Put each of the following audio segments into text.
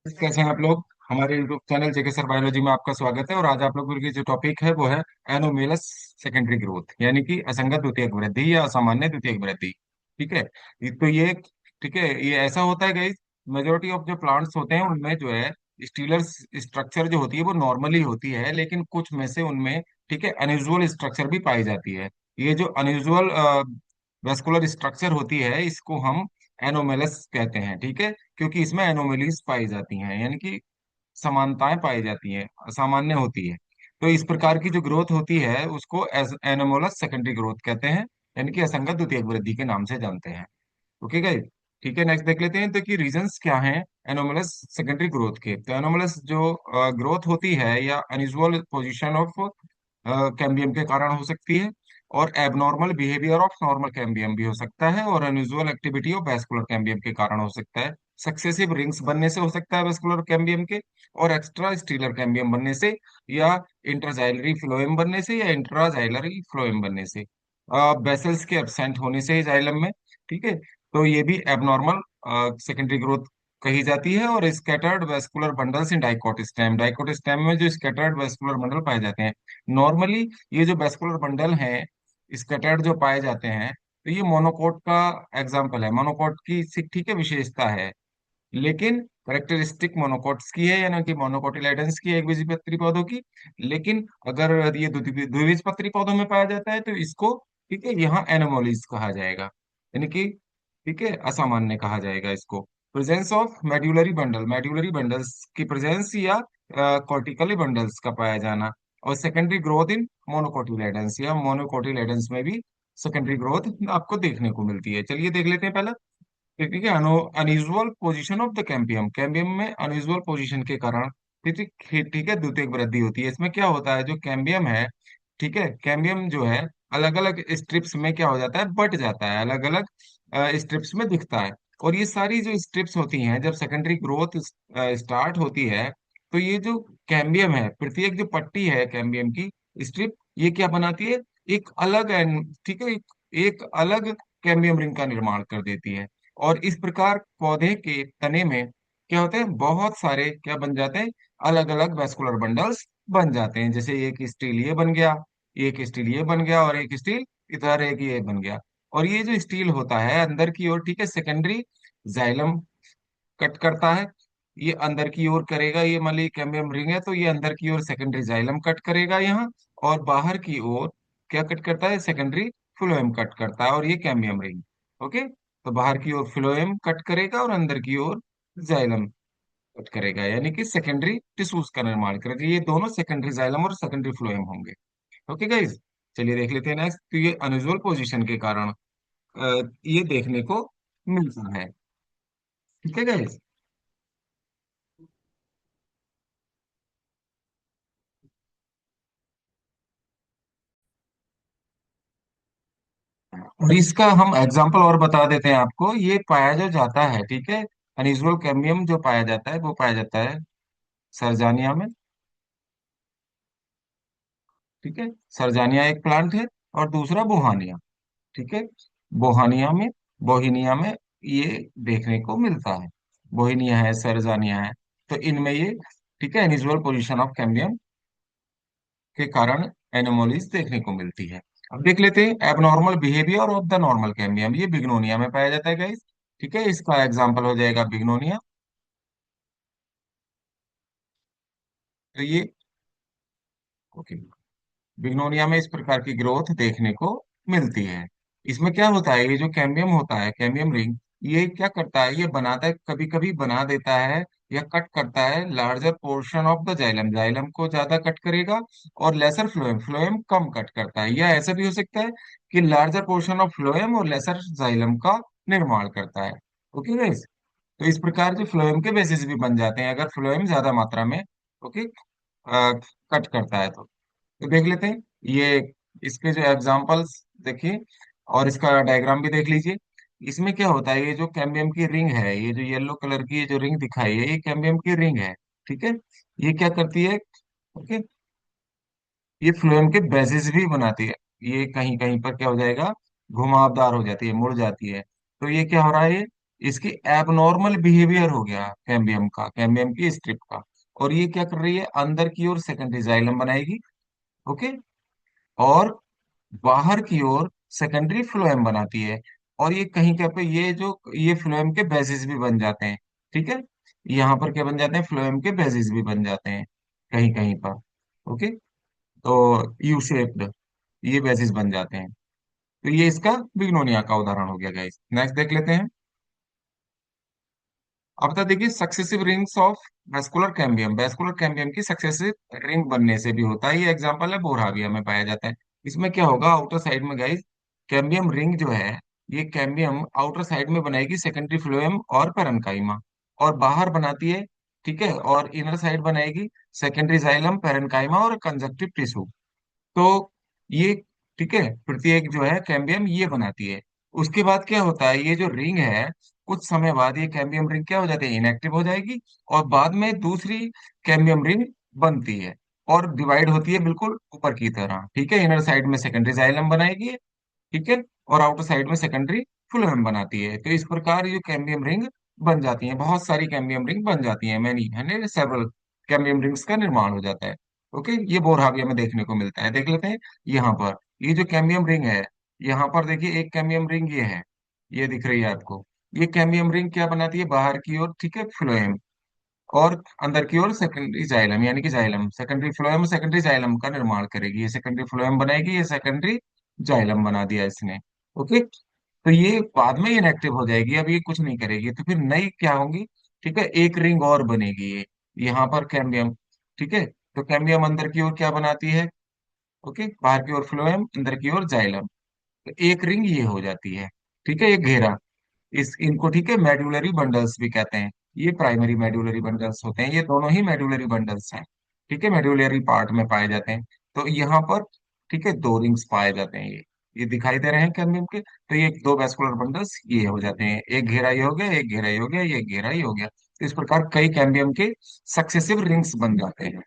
कैसे हैं आप लोग। हमारे यूट्यूब चैनल जेके सर बायोलॉजी में आपका स्वागत है। और आज आप लोगों की जो टॉपिक है वो है एनोमेलस सेकेंडरी ग्रोथ, यानी कि असंगत द्वितीयक वृद्धि या असामान्य द्वितीयक वृद्धि। ठीक है। तो ये ठीक है, ये ऐसा होता है गाइस। मेजोरिटी ऑफ जो प्लांट्स होते हैं उनमें जो है स्टीलर स्ट्रक्चर जो होती है वो नॉर्मली होती है, लेकिन कुछ में से उनमें ठीक है अनयूजुअल स्ट्रक्चर भी पाई जाती है। ये जो अनयूजुअल वेस्कुलर स्ट्रक्चर होती है इसको हम एनोमेलस कहते हैं। ठीक है, क्योंकि इसमें एनोमेलीज पाई जाती हैं, यानी कि समानताएं पाई जाती हैं, असामान्य होती है। तो इस प्रकार की जो ग्रोथ होती है उसको एनोमोलस सेकेंडरी ग्रोथ कहते हैं, यानी कि असंगत द्वितीयक वृद्धि के नाम से जानते हैं। Okay guys. ठीक है, नेक्स्ट देख लेते हैं तो कि रीजंस क्या हैं एनोमलस सेकेंडरी ग्रोथ के। तो एनोमलस जो ग्रोथ होती है या अनयूजुअल पोजीशन ऑफ कैम्बियम के कारण हो सकती है, और abnormal behaviour of normal cambium भी हो सकता है, और unusual activity of vascular cambium के कारण हो सकता है। सक्सेसिव रिंग्स बनने से हो सकता है वैस्कुलर कैम्बियम के, और एक्स्ट्रा स्टीलर कैम्बियम बनने से, या इंटरजाइलरी फ्लोएम बनने से, या इंट्राजाइलरी फ्लोएम बनने से, बेसल्स के एब्सेंट होने से जाइलम में। ठीक है, तो ये भी एबनॉर्मल सेकेंडरी ग्रोथ कही जाती है। और स्कैटर्ड वेस्कुलर बंडल्स इन डाइकोट स्टेम, डाइकोट स्टेम में जो स्कैटर्ड वेस्कुलर बंडल पाए जाते हैं नॉर्मली, ये जो वेस्कुलर बंडल हैं स्कैटर्ड जो पाए जाते हैं, तो ये मोनोकोट का एग्जाम्पल है। मोनोकोट की ठीक है विशेषता है, लेकिन करेक्टरिस्टिक मोनोकोट्स की है, यानी कि मोनोकोटिलेडन्स की, एक बीजपत्री पौधों की। लेकिन अगर ये द्विबीजपत्री पौधों में पाया जाता है तो इसको ठीक है यहाँ एनोमोलीज कहा जाएगा, यानी कि ठीक है असामान्य कहा जाएगा इसको। Presence of medullary bundle, medullary bundles की प्रेजेंस या कॉर्टिकली बंडल्स का पाया जाना, और सेकेंडरी ग्रोथ इन मोनोकोटिलेडन्स या मोनोकोटिलेडन्स में भी सेकेंडरी ग्रोथ आपको देखने को मिलती है। चलिए देख लेते हैं पहला। ठीक है, unusual position of the cambium, cambium में अनयूजुअल पोजीशन के कारण ठीक ठीक है द्वितीयक वृद्धि होती है। इसमें क्या होता है, जो कैम्बियम है ठीक है, कैम्बियम जो है अलग अलग स्ट्रिप्स में क्या हो जाता है, बट जाता है, अलग अलग स्ट्रिप्स में दिखता है। और ये सारी जो स्ट्रिप्स होती हैं जब सेकेंडरी ग्रोथ स्टार्ट होती है, तो ये जो कैम्बियम है, प्रत्येक जो पट्टी है कैम्बियम की स्ट्रिप, ये क्या बनाती है, एक अलग ठीक है एक अलग कैम्बियम रिंग का निर्माण कर देती है। और इस प्रकार पौधे के तने में क्या होते हैं, बहुत सारे क्या बन जाते हैं, अलग अलग वेस्कुलर बंडल्स बन जाते हैं। जैसे एक स्टील ये बन गया, एक स्टील ये बन गया, और एक स्टील इधर एक ये बन गया। और ये जो स्टील होता है अंदर की ओर ठीक है सेकेंडरी जाइलम कट करता है। ये अंदर की ओर करेगा, ये मान लीजिए कैम्बियम रिंग है तो ये अंदर की ओर सेकेंडरी जाइलम कट करेगा यहाँ। और बाहर की ओर क्या कट करता है, सेकेंडरी फ्लोएम कट करता है, और ये कैम्बियम रिंग। ओके, तो बाहर की ओर फ्लोएम कट करेगा और अंदर की ओर जाइलम कट करेगा, यानी कि सेकेंडरी टिश्यूज का निर्माण करेगा। ये दोनों सेकेंडरी जाइलम और सेकेंडरी फ्लोएम होंगे। ओके गाइज, चलिए देख लेते हैं नेक्स्ट। तो ये अनयूजुअल पोजीशन के कारण ये देखने को मिलता है। ठीक है गाइज। और इसका हम एग्जाम्पल और बता देते हैं आपको। ये पाया जो जाता है ठीक है, अनयूजुअल कैम्बियम जो पाया जाता है वो पाया जाता है सर्जानिया में। ठीक है, सर्जानिया एक प्लांट है, और दूसरा बोहानिया। ठीक है, बोहानिया में, बोहिनिया में ये देखने को मिलता है। बोहिनिया है, सर्जानिया है, तो इनमें ये ठीक है अनयूजुअल पोजीशन ऑफ कैम्बियम के कारण एनोमोलीज देखने को मिलती है। अब देख लेते हैं abnormal behaviour of the normal cambium, ये बिग्नोनिया में पाया जाता है गाइस। ठीक है, इसका एग्जाम्पल हो जाएगा बिग्नोनिया। तो ये ओके, बिग्नोनिया में इस प्रकार की ग्रोथ देखने को मिलती है। इसमें क्या होता है, ये जो कैम्बियम होता है, कैम्बियम रिंग, ये क्या करता है, ये बनाता है, कभी कभी बना देता है या कट करता है larger portion of the xylem, xylem को ज्यादा कट करेगा, और लेसर फ्लोएम, फ्लोएम कम कट करता है। या ऐसा भी हो सकता है कि लार्जर पोर्शन ऑफ फ्लोएम और लेसर जाइलम का निर्माण करता है। ओके गाइस, तो इस प्रकार के फ्लोएम के बेसिस भी बन जाते हैं अगर फ्लोएम ज्यादा मात्रा में ओके कट करता है तो देख लेते हैं ये इसके जो एग्जांपल्स देखिए, और इसका डायग्राम भी देख लीजिए। इसमें क्या होता है, ये जो कैम्बियम की रिंग है, ये जो येलो कलर की ये जो रिंग दिखाई है, ये कैम्बियम की रिंग है। ठीक है, ये क्या करती है, ओके, ये फ्लोएम के बेसिस भी बनाती है। ये कहीं कहीं पर क्या हो जाएगा, घुमावदार हो जाती है, मुड़ जाती है। तो ये क्या हो रहा है, इसकी एबनॉर्मल बिहेवियर हो गया कैम्बियम का, कैम्बियम की स्ट्रिप का। और ये क्या कर रही है, अंदर की ओर सेकेंडरी जाइलम बनाएगी। ओके। और बाहर की ओर सेकेंडरी फ्लोएम बनाती है। और ये कहीं कहीं पे ये जो ये फ्लोएम के बेसिस भी बन जाते हैं। ठीक है। यहाँ पर क्या बन जाते हैं, फ्लोएम के बेसिस भी बन जाते हैं कहीं कहीं पर। ओके। तो यू शेप्ड ये बेसिस बन जाते हैं। तो ये इसका बिग्नोनिया का उदाहरण हो गया गाइस। नेक्स्ट देख लेते हैं। अब बता देखिए, successive rings of vascular cambium, vascular cambium की सक्सेसिव रिंग बनने से भी होता है। ये एग्जांपल है बोरहाविया में पाया जाता है। इसमें क्या होगा, आउटर साइड में गाइस कैम्बियम रिंग जो है, ये कैम्बियम आउटर साइड में बनाएगी सेकेंडरी फ्लोएम और पेरेन्काइमा, और बाहर बनाती है। ठीक है। और इनर साइड बनाएगी सेकेंडरी जाइलम, पेरेन्काइमा और कंजक्टिव टिश्यू। तो ये, ठीक है, प्रत्येक जो है कैम्बियम ये बनाती है। उसके बाद क्या होता है, ये जो रिंग है, कुछ समय बाद ये कैम्बियम रिंग क्या हो जाती है, इनएक्टिव हो जाएगी। और बाद में दूसरी कैम्बियम रिंग बनती है और डिवाइड होती है बिल्कुल ऊपर की तरह। ठीक है। इनर साइड में सेकेंडरी जाइलम बनाएगी। ठीक है। और आउटर साइड में सेकेंडरी फ्लोएम बनाती है। तो इस प्रकार ये कैम्बियम रिंग बन जाती है, बहुत सारी कैम्बियम रिंग बन जाती है, मैनी है, सेवरल कैम्बियम रिंग्स का निर्माण हो जाता है। ओके। ये बोरहाविया में देखने को मिलता है, देख लेते हैं। यहाँ पर ये जो कैम्बियम रिंग है, यहाँ पर देखिए एक कैम्बियम रिंग ये है, ये दिख रही है आपको। ये कैम्बियम रिंग क्या बनाती है, बाहर की ओर, ठीक है, फ्लोएम, और अंदर की ओर सेकेंडरी जाइलम, यानी कि xylem, secondary phloem secondary xylem का निर्माण करेगी। ये सेकेंडरी फ्लोएम बनाएगी, ये सेकेंडरी जाइलम बना दिया इसने। ओके। तो ये बाद में इनएक्टिव हो जाएगी, अब ये कुछ नहीं करेगी, तो फिर नई क्या होंगी। ठीक है। एक रिंग और बनेगी ये, यहाँ पर कैम्बियम। ठीक है। तो कैम्बियम अंदर की ओर क्या बनाती है, ओके, बाहर की ओर फ्लोएम, अंदर की ओर जाइलम। तो एक रिंग ये हो जाती है। ठीक है। ये घेरा, इस इनको, ठीक है, मेडुलरी बंडल्स भी कहते हैं। ये प्राइमरी मेडुलरी बंडल्स होते हैं, ये दोनों ही मेडुलरी बंडल्स हैं। ठीक है। मेडुलरी पार्ट में पाए जाते हैं। तो यहाँ पर, ठीक है, दो रिंग्स पाए जाते हैं। ये दिखाई दे रहे हैं कैम्बियम के। तो ये दो वेस्कुलर बंडल्स ये हो जाते हैं, एक घेरा ये हो गया, एक घेरा ये हो गया, ये घेरा ये हो गया। तो इस प्रकार कई कैम्बियम के सक्सेसिव रिंग्स बन जाते हैं।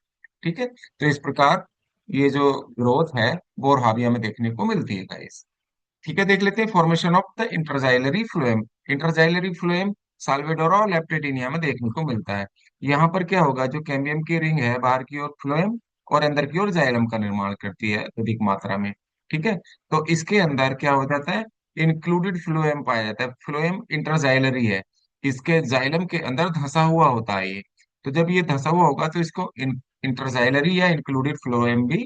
ठीक है। तो इस प्रकार ये जो ग्रोथ है बोरहाविया में देखने को मिलती है गाइस। ठीक है। देख लेते हैं formation of the interxylary phloem. Interxylary phloem Salvadora और लेप्टिडिनिया में देखने को मिलता है। यहाँ पर क्या होगा, जो कैम्बियम की रिंग है, बाहर की ओर फ्लोएम और अंदर की ओर जाइलम का निर्माण करती है अधिक मात्रा में। ठीक है। तो इसके अंदर क्या हो जाता है, इंक्लूडेड फ्लोएम पाया जाता है। फ्लोएम इंटरजाइलरी है, इसके जाइलम के अंदर धंसा हुआ होता है ये। तो जब ये धंसा हुआ होगा तो इसको इंटरजाइलरी या इंक्लूडेड फ्लोएम भी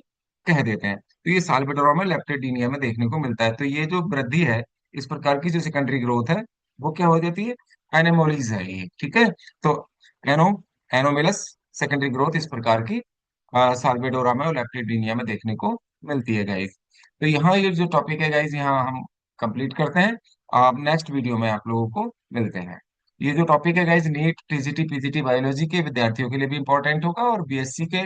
कह देते हैं। तो ये साल्पेटोरा में लेप्टिडिनिया में देखने को मिलता है। तो ये जो वृद्धि है, इस प्रकार की जो सेकेंडरी ग्रोथ है, वो क्या हो जाती है, एनेमोलीज है ये। ठीक है। तो एनो एनोमिलस सेकेंडरी ग्रोथ इस प्रकार की साल्पेडोरा में और लेप्टिडिनिया में देखने को मिलती है गाइस। तो यहाँ ये जो टॉपिक है गाइस, यहाँ हम कंप्लीट करते हैं। आप नेक्स्ट वीडियो में आप लोगों को मिलते हैं। ये जो टॉपिक है guys, NEET TGT PGT biology के विद्यार्थियों के लिए भी इंपॉर्टेंट होगा, और बीएससी के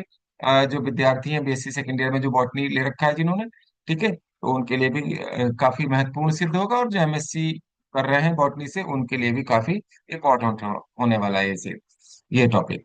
जो विद्यार्थी हैं, बीएससी सेकेंड ईयर में जो बॉटनी ले रखा है जिन्होंने, ठीक है, तो उनके लिए भी काफी महत्वपूर्ण सिद्ध होगा। और जो एमएससी कर रहे हैं बॉटनी से, उनके लिए भी काफी इंपॉर्टेंट होने वाला है ये टॉपिक।